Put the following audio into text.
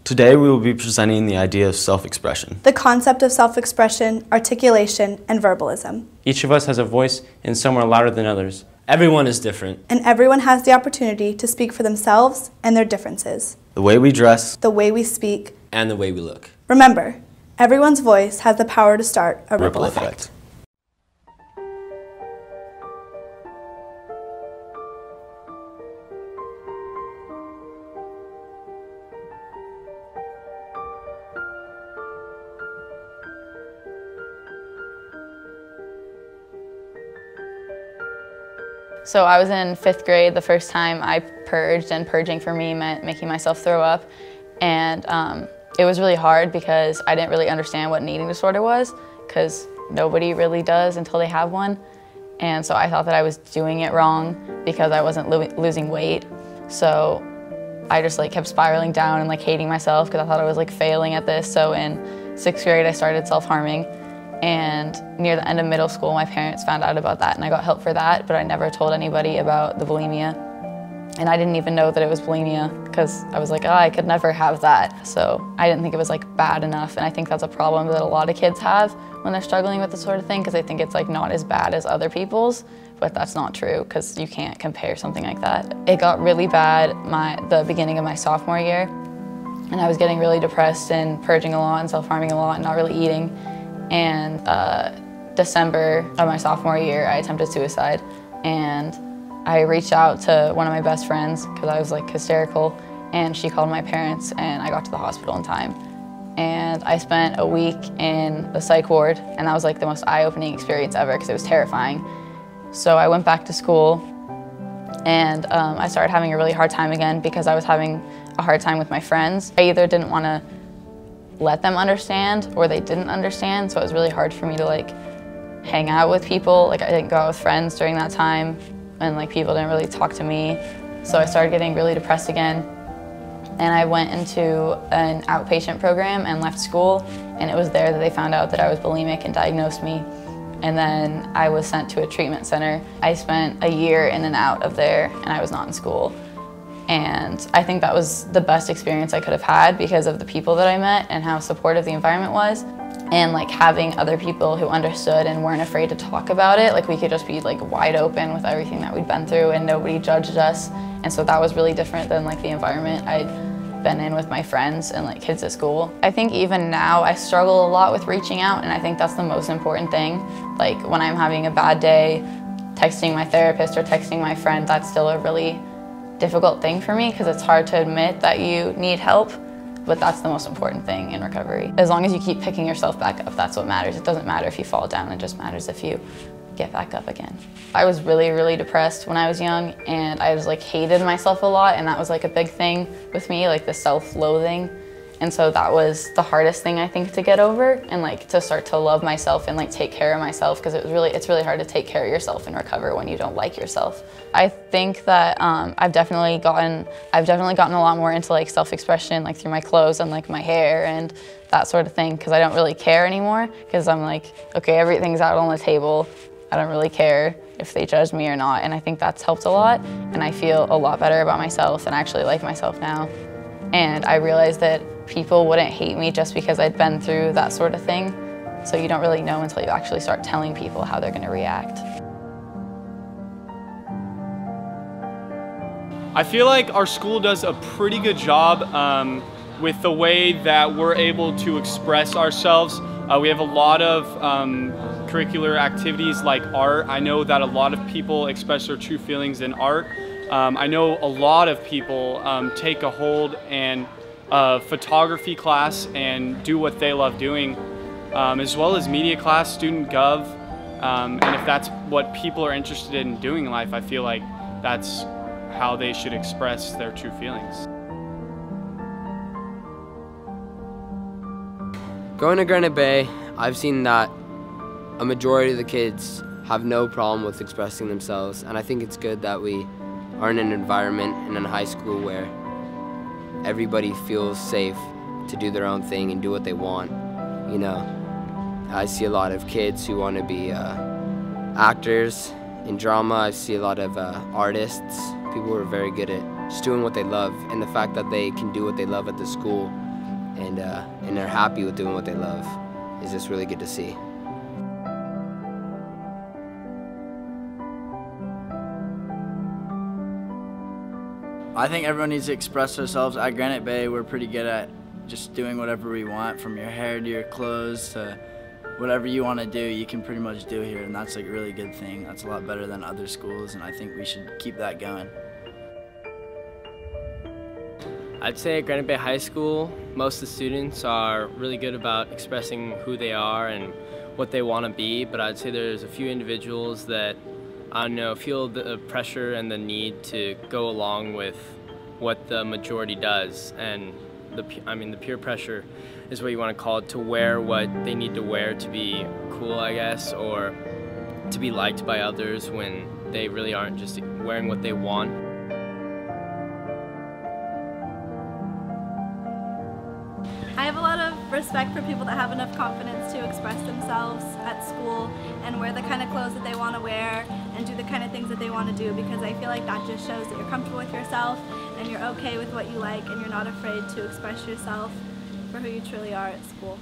Today we will be presenting the idea of self-expression. The concept of self-expression, articulation, and verbalism. Each of us has a voice and some are louder than others. Everyone is different. And everyone has the opportunity to speak for themselves and their differences. The way we dress, the way we speak, and the way we look. Remember, everyone's voice has the power to start a ripple effect. So I was in 5th grade the first time I purged, and purging for me meant making myself throw up. And it was really hard because I didn't really understand what an eating disorder was, because nobody really does until they have one. And so I thought that I was doing it wrong because I wasn't losing weight. So I just kept spiraling down and hating myself because I thought I was failing at this. So in 6th grade I started self-harming. And near the end of middle school, my parents found out about that, and I got help for that, but I never told anybody about the bulimia. And I didn't even know that it was bulimia because I was like, oh, I could never have that. So I didn't think it was bad enough, and I think that's a problem that a lot of kids have when they're struggling with this sort of thing, because they think it's not as bad as other people's, but that's not true because you can't compare something like that. It got really bad the beginning of my sophomore year, and I was getting really depressed and purging a lot and self-harming a lot and not really eating. And December of my sophomore year, I attempted suicide, and I reached out to one of my best friends because I was hysterical, and she called my parents, and I got to the hospital in time. And I spent a week in the psych ward, and that was the most eye-opening experience ever because it was terrifying. So I went back to school, and I started having a really hard time again because I was having a hard time with my friends. I either didn't want to let them understand or they didn't understand, so it was really hard for me to hang out with people. I didn't go out with friends during that time, and people didn't really talk to me. So I started getting really depressed again, and I went into an outpatient program and left school, and it was there that they found out that I was bulimic and diagnosed me. And then I was sent to a treatment center. I spent a year in and out of there, and I was not in school. And I think that was the best experience I could have had because of the people that I met and how supportive the environment was. And having other people who understood and weren't afraid to talk about it. We could just be wide open with everything that we'd been through, and nobody judged us. And so that was really different than the environment I'd been in with my friends and kids at school. I think even now I struggle a lot with reaching out, and I think that's the most important thing. When I'm having a bad day, texting my therapist or texting my friend, that's still a really difficult thing for me because it's hard to admit that you need help, but that's the most important thing in recovery. As long as you keep picking yourself back up, that's what matters. It doesn't matter if you fall down, it just matters if you get back up again. I was really, really depressed when I was young, and I was hated myself a lot, and that was a big thing with me, the self-loathing. And so that was the hardest thing I think to get over, and to start to love myself and take care of myself, because it's really hard to take care of yourself and recover when you don't like yourself. I think that I've definitely gotten a lot more into self-expression through my clothes and my hair and that sort of thing, because I don't really care anymore, because I'm okay, everything's out on the table. I don't really care if they judge me or not, and I think that's helped a lot, and I feel a lot better about myself and actually like myself now. And I realized that people wouldn't hate me just because I'd been through that sort of thing. So you don't really know until you actually start telling people how they're going to react. I feel like our school does a pretty good job with the way that we're able to express ourselves. We have a lot of curricular activities like art. I know that a lot of people express their true feelings in art. I know a lot of people take a hold and photography class and do what they love doing, as well as media class, student gov, and if that's what people are interested in doing in life, I feel like that's how they should express their true feelings. Going to Granite Bay, I've seen that a majority of the kids have no problem with expressing themselves, and I think it's good that we are in an environment in a high school where everybody feels safe to do their own thing and do what they want. I see a lot of kids who want to be actors in drama. I see a lot of artists, people who are very good at just doing what they love, and the fact that they can do what they love at the school and they're happy with doing what they love. It's just really good to see. I think everyone needs to express themselves. At Granite Bay, we're pretty good at just doing whatever we want, from your hair to your clothes to whatever you want to do, you can pretty much do here, and that's like a really good thing. That's a lot better than other schools, and I think we should keep that going. I'd say at Granite Bay High School, most of the students are really good about expressing who they are and what they want to be, but I'd say there's a few individuals that, I don't know, feel the pressure and the need to go along with what the majority does, and the peer pressure is what you want to call it, to wear what they need to wear to be cool, I guess, or to be liked by others when they really aren't just wearing what they want. I have a lot of respect for people that have enough confidence to express themselves at school and wear the kind of clothes that they want to wear and do the kind of things that they want to do, because I feel like that just shows that you're comfortable with yourself and you're okay with what you like and you're not afraid to express yourself for who you truly are at school.